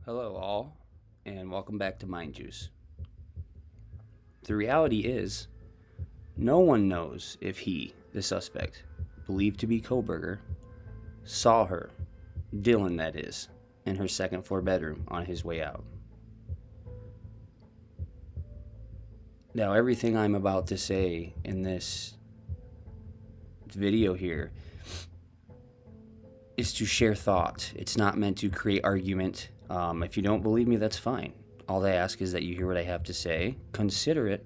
Hello, all, and welcome back to Mind Juice. The reality is, no one knows if he, the suspect, believed to be Kohberger, saw her, Dylan that is, in her second floor bedroom on his way out. Now, everything I'm about to say in this video here is to share thought. It's not meant to create argument. If you don't believe me, that's fine. All I ask is that you hear what I have to say, consider it,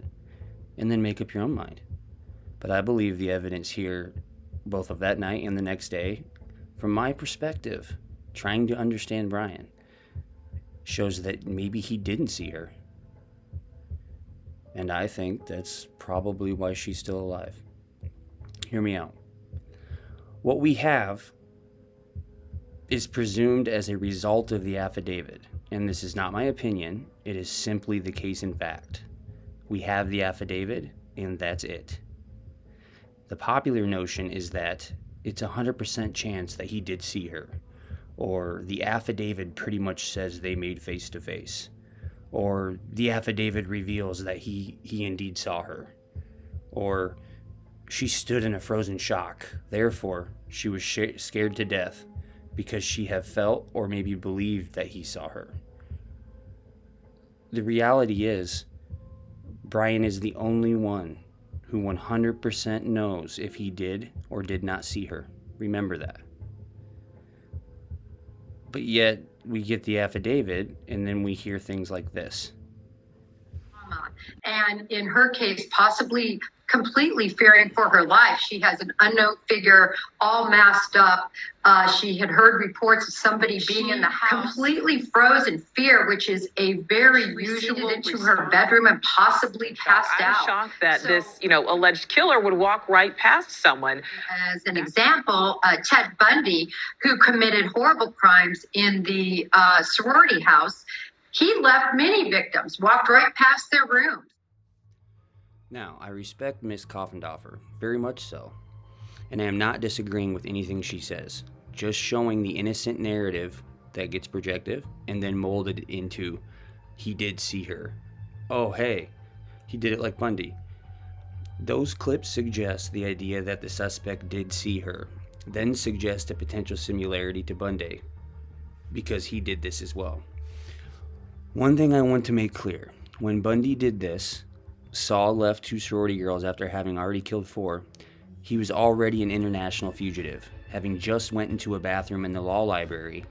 and then make up your own mind. But I believe the evidence here, both of that night and the next day, from my perspective, trying to understand Bryan, shows that maybe he didn't see her. And I think that's probably why she's still alive. Hear me out. What we have is presumed as a result of the affidavit, and this is not my opinion, it is simply the case in fact. We have the affidavit, and that's it. The popular notion is that it's 100% chance that he did see her, or the affidavit pretty much says they made face-to-face, or the affidavit reveals that he indeed saw her, or she stood in a frozen shock, therefore she was scared to death because she have felt or maybe believed that he saw her. The reality is, Bryan is the only one who 100% knows if he did or did not see her. Remember that. But yet, we get the affidavit, and then we hear things like this. And in her case, possibly completely fearing for her life. She has an unknown figure all masked up. She had heard reports of somebody being in the house. Completely froze in fear, which is a very usual into her bedroom and possibly passed out. I'm shocked that this, alleged killer would walk right past someone. As an example, Ted Bundy, who committed horrible crimes in the sorority house, he left many victims, walked right past their rooms. Now, I respect Miss Koffendorfer, very much so, and I am not disagreeing with anything she says, just showing the innocent narrative that gets projected and then molded into, he did see her. Oh, hey, he did it like Bundy. Those clips suggest the idea that the suspect did see her, then suggest a potential similarity to Bundy, because he did this as well. One thing I want to make clear, when Bundy did this, Saul left 2 sorority girls after having already killed 4, he was already an international fugitive, having just went into a bathroom in the law library,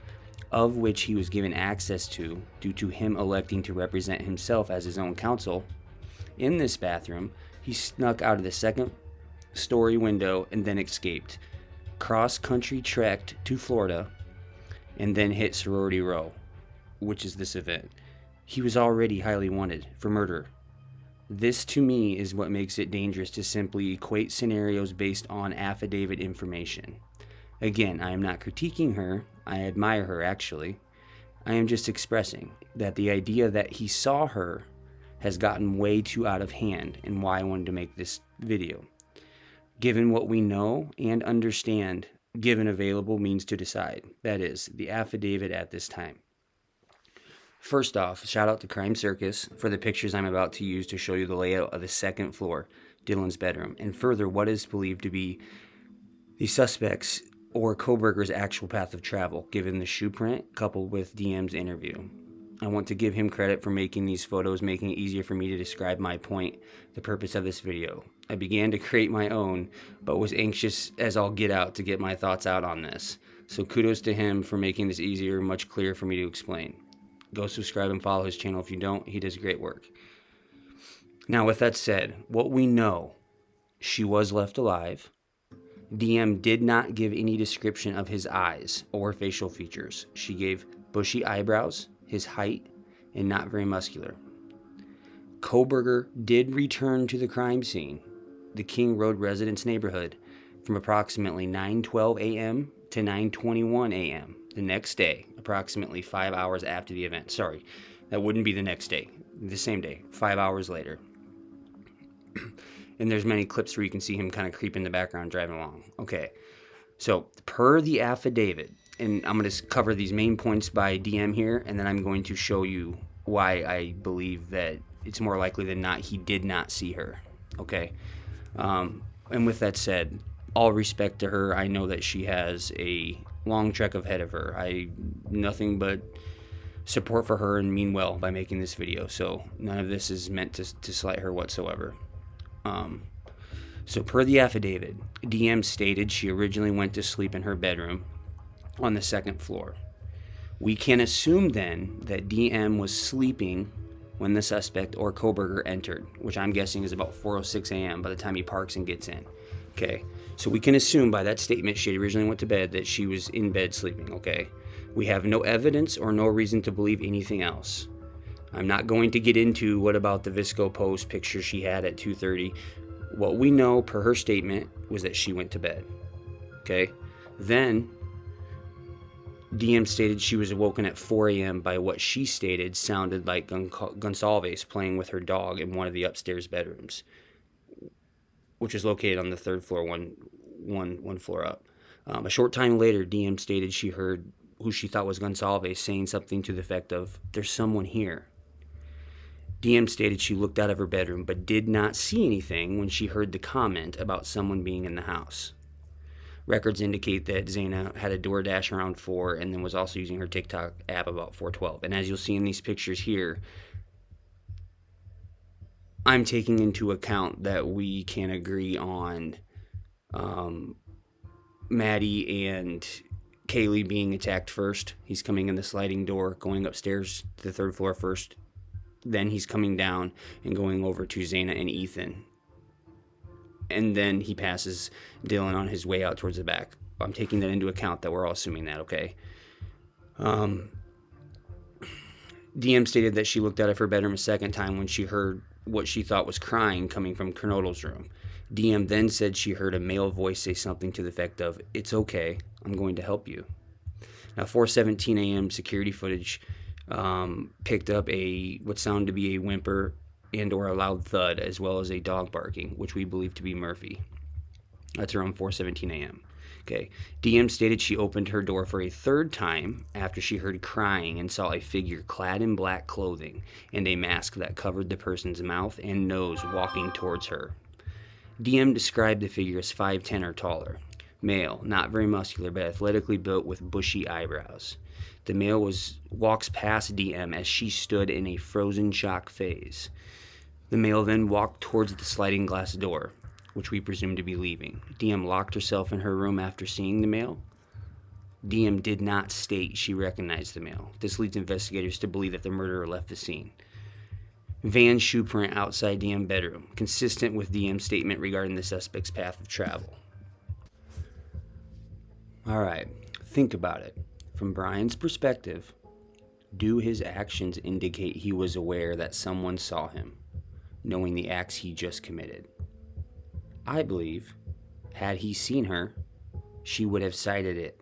of which he was given access to due to him electing to represent himself as his own counsel. In this bathroom, he snuck out of the 2nd story window and then escaped, cross-country trekked to Florida, and then hit Sorority Row, which is this event. He was already highly wanted for murder. This, to me, is what makes it dangerous to simply equate scenarios based on affidavit information. Again, I am not critiquing her. I admire her, actually. I am just expressing that the idea that he saw her has gotten way too out of hand, and why I wanted to make this video. Given what we know and understand, given available means to decide, that is, the affidavit at this time. First off, shout out to Crime Circus for the pictures I'm about to use to show you the layout of the 2nd floor, Dylan's bedroom, and further what is believed to be the suspect's or Kohberger's actual path of travel, given the shoe print coupled with DM's interview. I want to give him credit for making these photos, making it easier for me to describe my point, the purpose of this video. I began to create my own, but was anxious as all get out to get my thoughts out on this. So kudos to him for making this easier, much clearer for me to explain. Go subscribe and follow his channel if you don't. He does great work. Now, with that said, what we know, she was left alive. DM did not give any description of his eyes or facial features. She gave bushy eyebrows, his height, and not very muscular. Kohberger did return to the crime scene, the King Road residence neighborhood, from approximately 9:12 a.m. to 9:21 a.m. the next day, approximately 5 hours after the event. Sorry, that wouldn't be the next day, the same day, 5 hours later. And there's many clips where you can see him kind of creep in the background driving along. Okay, so per the affidavit, and I'm going to cover these main points by DM here, and then I'm going to show you why I believe that it's more likely than not he did not see her. Okay. And with that said, all respect to her. I know that she has a long trek ahead of her. Nothing but support for her and mean well by making this video. So none of this is meant to slight her whatsoever. So per the affidavit, DM stated she originally went to sleep in her bedroom on the second floor. We can assume then that DM was sleeping when the suspect or Kohberger entered, which I'm guessing is about 4:06 a.m. by the time he parks and gets in. Okay, so we can assume by that statement she originally went to bed that she was in bed sleeping. Okay, we have no evidence or no reason to believe anything else. I'm not going to get into what about the Visco Post picture she had at 2:30. What we know per her statement was that she went to bed. Okay, then DM stated she was awoken at 4 a.m. by what she stated sounded like Gonsalves playing with her dog in one of the upstairs bedrooms, which is located on the third floor, one floor up. A short time later, DM stated she heard who she thought was Gonsalves saying something to the effect of, "There's someone here." DM stated she looked out of her bedroom but did not see anything when she heard the comment about someone being in the house. Records indicate that Zaina had a DoorDash around 4 and then was also using her TikTok app about 4:12. And as you'll see in these pictures here, I'm taking into account that we can agree on Maddie and Kaylee being attacked first. He's coming in the sliding door, going upstairs to the third floor first. Then he's coming down and going over to Zaina and Ethan. And then he passes Dylan on his way out towards the back. I'm taking that into account that we're all assuming that, okay? DM stated that she looked out of her bedroom a second time when she heard what she thought was crying coming from Kernodle's room. DM then said she heard a male voice say something to the effect of, "It's okay, I'm going to help you." Now, 4:17 a.m. security footage picked up what sounded to be a whimper and or a loud thud, as well as a dog barking, which we believe to be Murphy. That's around 4:17 a.m. Okay. DM stated she opened her door for a third time after she heard crying and saw a figure clad in black clothing and a mask that covered the person's mouth and nose walking towards her. DM described the figure as 5'10" or taller. Male, not very muscular, but athletically built with bushy eyebrows. The male walks past DM as she stood in a frozen shock phase. The male then walked towards the sliding glass door, which we presume to be leaving. DM locked herself in her room after seeing the male. DM did not state she recognized the male. This leads investigators to believe that the murderer left the scene. Van shoe print outside DM bedroom, consistent with DM's statement regarding the suspect's path of travel. All right, think about it. From Bryan's perspective, do his actions indicate he was aware that someone saw him, knowing the acts he just committed? I believe, had he seen her, she would have cited it.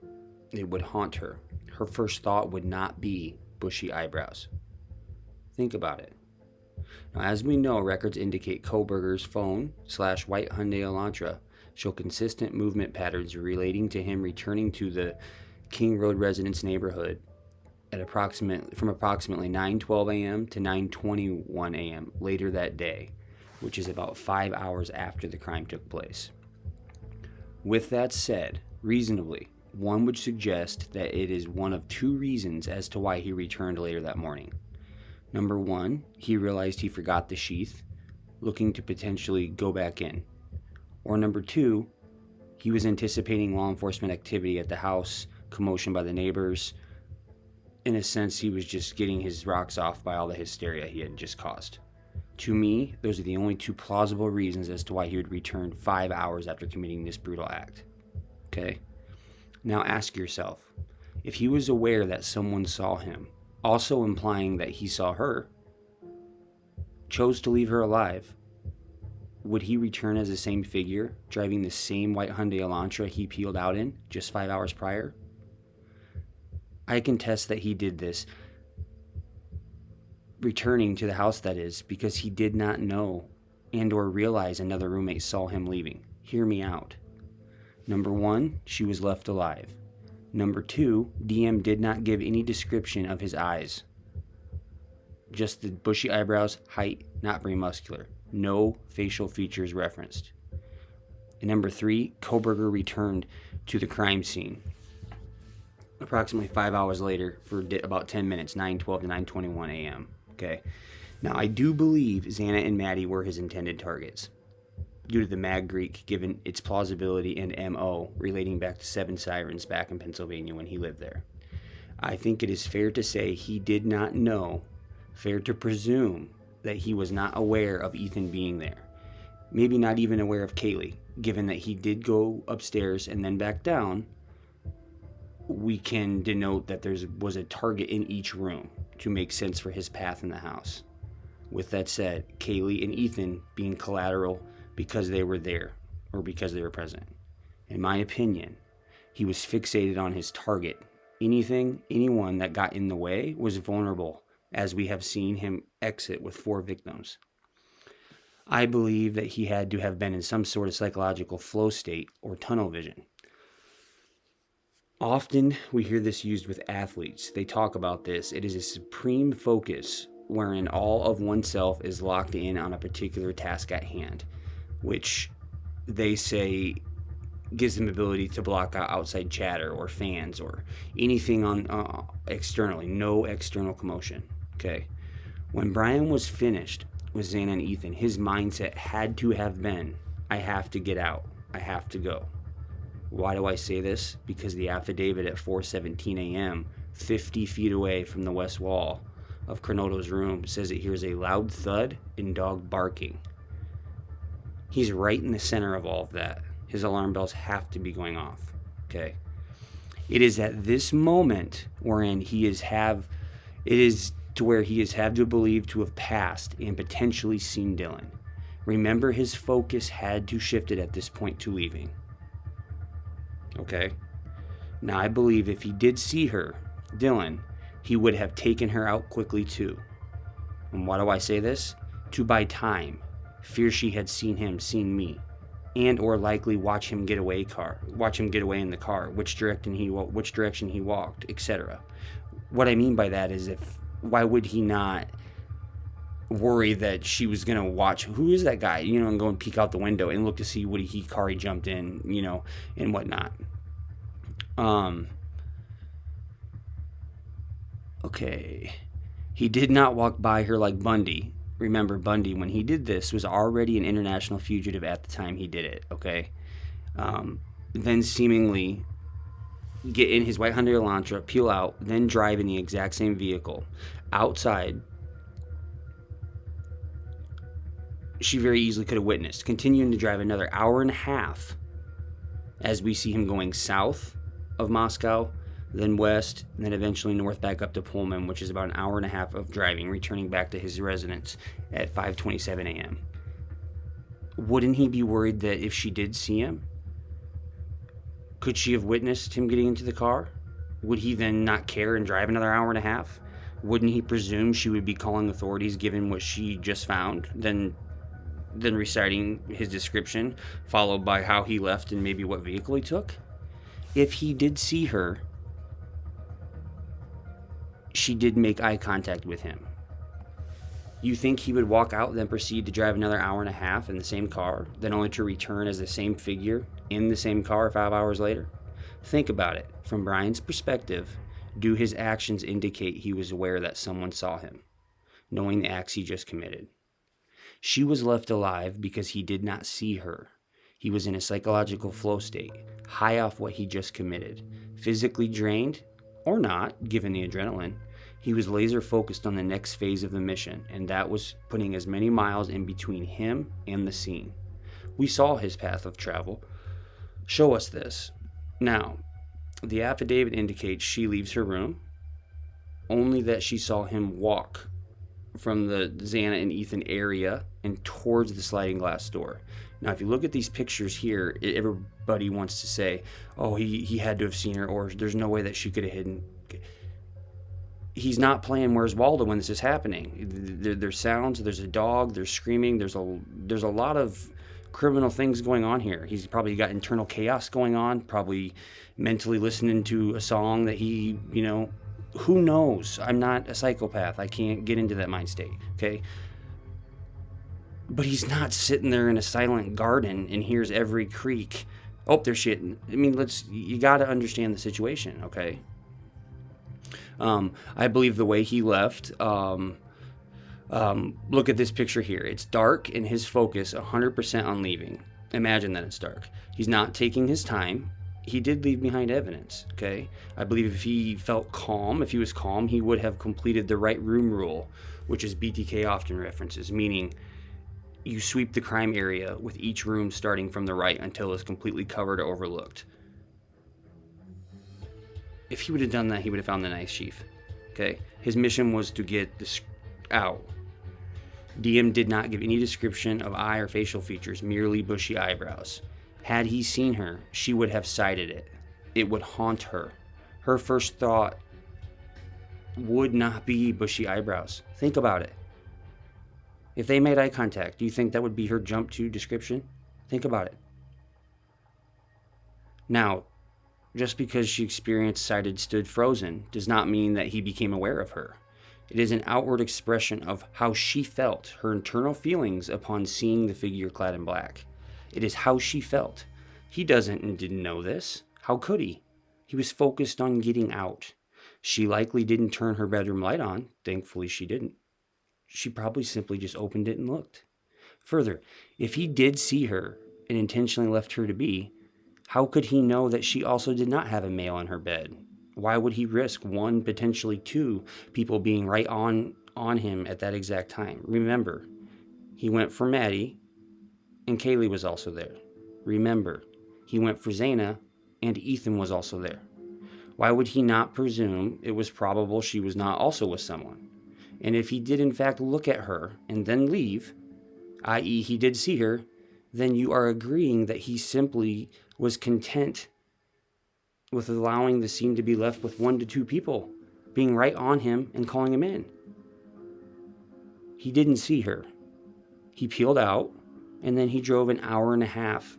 It would haunt her. Her first thought would not be bushy eyebrows. Think about it. Now, as we know, records indicate Kohberger's phone / White Hyundai Elantra show consistent movement patterns relating to him returning to the King Road residence neighborhood at from approximately 9:12 a.m. to 9:21 a.m. later that day, which is about 5 hours after the crime took place. With that said, reasonably, one would suggest that it is one of two reasons as to why he returned later that morning. Number one, he realized he forgot the sheath, looking to potentially go back in. Or number two, he was anticipating law enforcement activity at the house, commotion by the neighbors. In a sense, he was just getting his rocks off by all the hysteria he had just caused. To me, those are the only two plausible reasons as to why he would return 5 hours after committing this brutal act. Okay? Now ask yourself, if he was aware that someone saw him, also implying that he saw her, chose to leave her alive, would he return as the same figure, driving the same White Hyundai Elantra he peeled out in just 5 hours prior? I contest that he did this, returning to the house, that is, because he did not know and or realize another roommate saw him leaving. Hear me out. Number one, she was left alive. Number 2, DM did not give any description of his eyes. Just the bushy eyebrows, height, not very muscular. No facial features referenced. And number 3, Kohberger returned to the crime scene approximately 5 hours later for about 10 minutes, 9:12 to 9:21 a.m. Okay. Now, I do believe Xana and Maddie were his intended targets due to the Mag Greek, given its plausibility and MO relating back to 7 Sirens back in Pennsylvania when he lived there. I think it is fair to say he did not know, fair to presume that he was not aware of Ethan being there. Maybe not even aware of Kaylee, given that he did go upstairs and then back down. We can denote that there was a target in each room to make sense for his path in the house. With that said, Kaylee and Ethan being collateral because they were there or because they were present. In my opinion, he was fixated on his target. Anyone that got in the way was vulnerable, as we have seen him exit with 4 victims. I believe that he had to have been in some sort of psychological flow state or tunnel vision. Often we hear this used with athletes. They talk about this. It is a supreme focus wherein all of oneself is locked in on a particular task at hand, which they say gives them the ability to block out outside chatter or fans or anything on externally, no external commotion. Okay. When Bryan was finished with Xana and Ethan, his mindset had to have been, I have to get out. I have to go. Why do I say this? Because the affidavit at 4:17 a.m., 50 feet away from the west wall of Cronoto's room, says it hears a loud thud and dog barking. He's right in the center of all of that. His alarm bells have to be going off. Okay. It is at this moment wherein he is had to believe to have passed and potentially seen Dylan. Remember, his focus had to shift it at this point to leaving. Okay. Now, I believe if he did see her, Dylan, he would have taken her out quickly too. And why do I say this? To buy time. Fear she had seen me, and or likely watch him get away in the car, which direction he walked, etc. What I mean by that is, why would he not worry that she was going to watch, who is that guy, and go and peek out the window and look to see what car he jumped in, and whatnot. Okay. He did not walk by her like Bundy. Remember, Bundy, when he did this, was already an international fugitive at the time he did it, okay? Then seemingly get in his White Hyundai Elantra, peel out, then drive in the exact same vehicle outside. She very easily could have witnessed, continuing to drive another hour and a half as we see him going south of Moscow, then west, and then eventually north back up to Pullman, which is about an hour and a half of driving, returning back to his residence at 5:27 a.m. Wouldn't he be worried that if she did see him, could she have witnessed him getting into the car? Would he then not care and drive another hour and a half? Wouldn't he presume she would be calling authorities given what she just found, then reciting his description, followed by how he left and maybe what vehicle he took? If he did see her, she did make eye contact with him. You think he would walk out and then proceed to drive another hour and a half in the same car, then only to return as the same figure in the same car 5 hours later? Think about it. From Bryan's perspective, do his actions indicate he was aware that someone saw him, knowing the acts he just committed? She was left alive because he did not see her. He was in a psychological flow state, high off what he just committed. Physically drained, or not, given the adrenaline, he was laser focused on the next phase of the mission, and that was putting as many miles in between him and the scene. We saw his path of travel show us this. Now, the affidavit indicates she leaves her room, only that she saw him walk from the Xana and Ethan area and towards the sliding glass door. Now, if you look at these pictures here, everybody wants to say, oh, he had to have seen her, or there's no way that she could have hidden. He's not playing Where's Waldo when this is happening. There's sounds, there's a dog, there's screaming, there's a lot of criminal things going on here. He's probably got internal chaos going on, probably mentally listening to a song that he, who knows? I'm not a psychopath. I can't get into that mind state, okay? But he's not sitting there in a silent garden and hears every creak. Oh, there's shit. I mean, you got to understand the situation, okay? I believe the way he left, look at this picture here. It's dark and his focus 100% on leaving. Imagine that it's dark. He's not taking his time. He did leave behind evidence, okay? I believe if he felt calm, if he was calm, he would have completed the right room rule, which is BTK often references, meaning you sweep the crime area with each room starting from the right until it's completely covered or overlooked. If he would have done that, he would have found the knife sheath, okay? His mission was to get this out. DM did not give any description of eye or facial features, merely bushy eyebrows. Had he seen her, she would have cited it. It would haunt her. Her first thought would not be bushy eyebrows. Think about it. If they made eye contact, do you think that would be her jump to description? Think about it. Now, just because she experienced sighted stood frozen does not mean that he became aware of her. It is an outward expression of how she felt, her internal feelings upon seeing the figure clad in black. It is how she felt. He doesn't and didn't know this. How could he? He was focused on getting out. She likely didn't turn her bedroom light on. Thankfully, she didn't. She probably simply just opened it and looked. Further, if he did see her and intentionally left her to be, how could he know that she also did not have a male in her bed? Why would he risk one, potentially two people being right on him at that exact time? Remember, he went for Maddie, and Kaylee was also there. Remember, he went for Zaina, and Ethan was also there. Why would he not presume it was probable she was not also with someone? And if he did in fact look at her and then leave, i.e. he did see her, then you are agreeing that he simply was content with allowing the scene to be left with 1 to 2 people being right on him and calling him in. He didn't see her. He peeled out, and then he drove an hour and a half,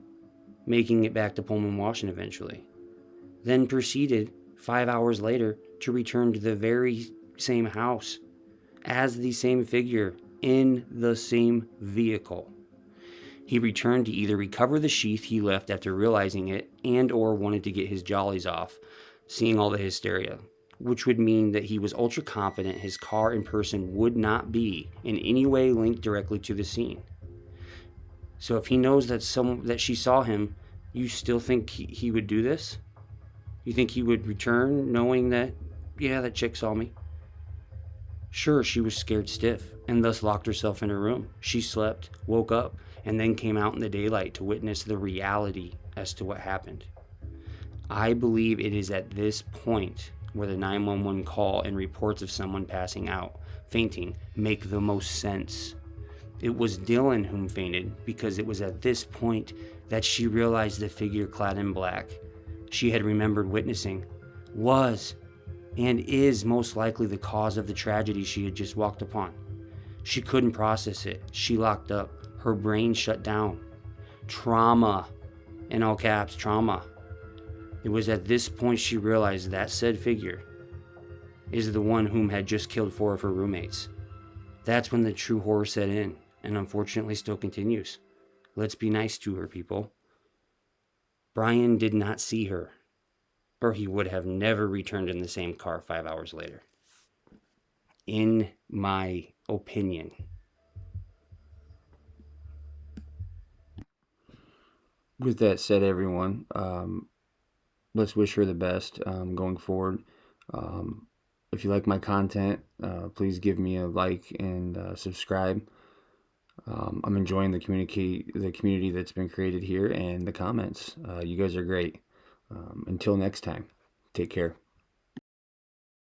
making it back to Pullman, Washington eventually. Then proceeded 5 hours later to return to the very same house as the same figure in the same vehicle. He returned to either recover the sheath he left after realizing it and or wanted to get his jollies off, seeing all the hysteria, which would mean that he was ultra confident his car and person would not be in any way linked directly to the scene. So if he knows that she saw him, you still think he would do this? You think he would return knowing that, yeah, that chick saw me? Sure, she was scared stiff and thus locked herself in her room. She slept, woke up, and then came out in the daylight to witness the reality as to what happened. I believe it is at this point where the 911 call and reports of someone passing out, fainting, make the most sense. It was Dylan whom fainted because it was at this point that she realized the figure clad in black she had remembered witnessing was and is most likely the cause of the tragedy she had just walked upon. She couldn't process it. She locked up. Her brain shut down. Trauma, in all caps, trauma. It was at this point she realized that said figure is the one whom had just killed 4 of her roommates. That's when the true horror set in, and unfortunately still continues. Let's be nice to her, people. Bryan did not see her, or he would have never returned in the same car 5 hours later. In my opinion. With that said, everyone, let's wish her the best going forward. If you like my content, please give me a like and subscribe. I'm enjoying the community that's been created here and the comments. You guys are great. Until next time, take care.